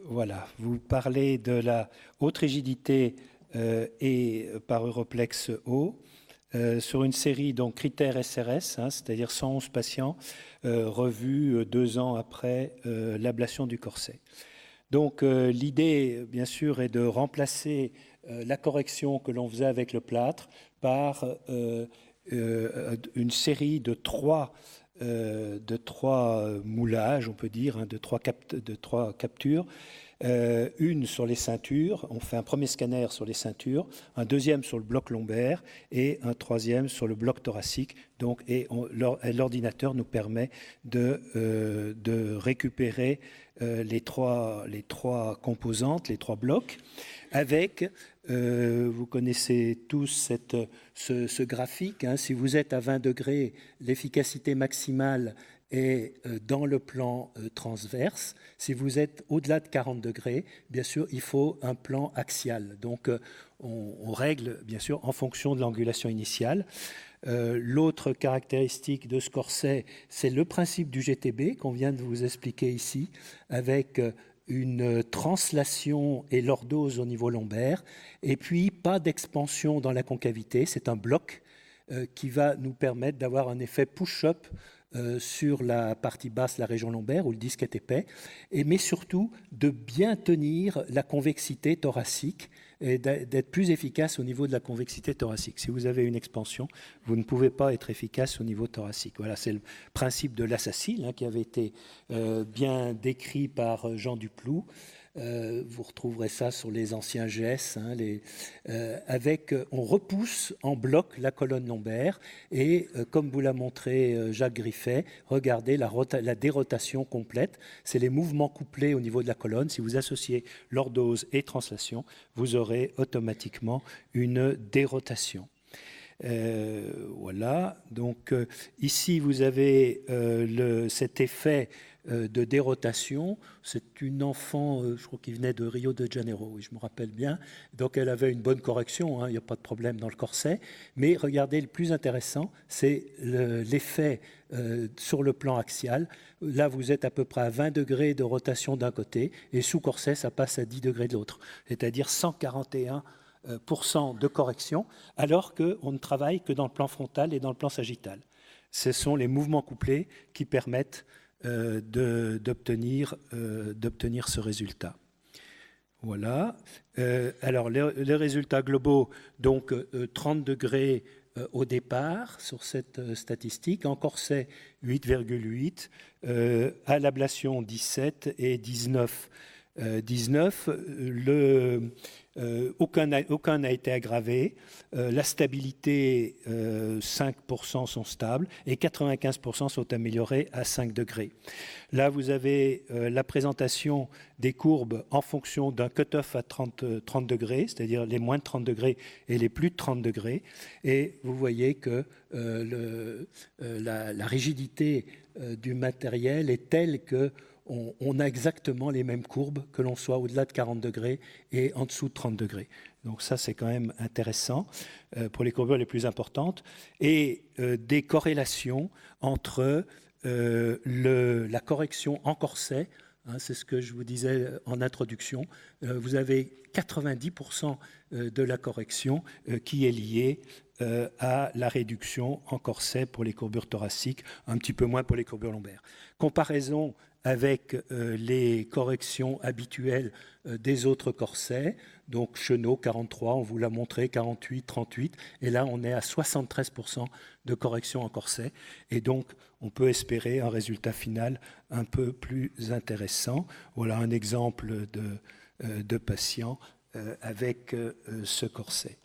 Voilà, vous parlez de la haute rigidité et par Europlex haut sur une série donc critères SRS, c'est-à-dire 111 patients revus 2 ans après l'ablation du corset. Donc l'idée, bien sûr, est de remplacer la correction que l'on faisait avec le plâtre par une série de trois moulages, on peut dire, de trois captures. Une sur les ceintures, on fait un premier scanner sur les ceintures, un deuxième sur le bloc lombaire et un troisième sur le bloc thoracique. Donc, l'ordinateur nous permet de récupérer les trois composantes, les trois blocs, avec, vous connaissez tous ce graphique, si vous êtes à 20 degrés, l'efficacité maximale est dans le plan transverse. Si vous êtes au-delà de 40 degrés, bien sûr, il faut un plan axial. Donc, on règle, bien sûr, en fonction de l'angulation initiale. L'autre caractéristique de ce corset, c'est le principe du GTB qu'on vient de vous expliquer ici, avec une translation et lordose au niveau lombaire, et puis pas d'expansion dans la concavité. C'est un bloc qui va nous permettre d'avoir un effet push-up sur la partie basse, la région lombaire, où le disque est épais, mais surtout de bien tenir la convexité thoracique et d'être plus efficace au niveau de la convexité thoracique. Si vous avez une expansion, vous ne pouvez pas être efficace au niveau thoracique. Voilà, c'est le principe de l'assasile qui avait été bien décrit par Jean Duploux. Vous retrouverez ça sur les anciens GS, on repousse en bloc la colonne lombaire et comme vous l'a montré Jacques Griffet, regardez la dérotation complète, c'est les mouvements couplés au niveau de la colonne. Si vous associez lordose et translation, vous aurez automatiquement une dérotation. Voilà, donc ici vous avez cet effet de dérotation. C'est une enfant, je crois qu'il venait de Rio de Janeiro, oui, je me rappelle bien. Donc elle avait une bonne correction, il n'y a pas de problème dans le corset. Mais regardez, le plus intéressant, c'est l'effet sur le plan axial. Là, vous êtes à peu près à 20 degrés de rotation d'un côté, et sous corset, ça passe à 10 degrés de l'autre, c'est-à-dire 141% de correction, alors qu'on ne travaille que dans le plan frontal et dans le plan sagittal. Ce sont les mouvements couplés qui permettent d'obtenir ce résultat. Voilà. Alors, les résultats globaux, donc 30 degrés au départ sur cette statistique, en corset 8,8, à l'ablation 17 et 19. Aucun n'a été aggravé. La stabilité, 5% sont stables et 95% sont améliorés à 5 degrés. Là, vous avez la présentation des courbes en fonction d'un cut-off à 30 degrés, c'est-à-dire les moins de 30 degrés et les plus de 30 degrés. Et vous voyez que la rigidité du matériel est telle que on a exactement les mêmes courbes, que l'on soit au-delà de 40 degrés et en dessous de 30 degrés. Donc ça, c'est quand même intéressant pour les courbures les plus importantes. Et des corrélations entre la correction en corset, c'est ce que je vous disais en introduction, vous avez 90% de la correction qui est liée à la réduction en corset pour les courbures thoraciques, un petit peu moins pour les courbures lombaires. Comparaison avec les corrections habituelles des autres corsets, donc Chenot 43, on vous l'a montré, 48, 38, et là on est à 73% de correction en corset, et donc on peut espérer un résultat final un peu plus intéressant. Voilà un exemple de patient avec ce corset.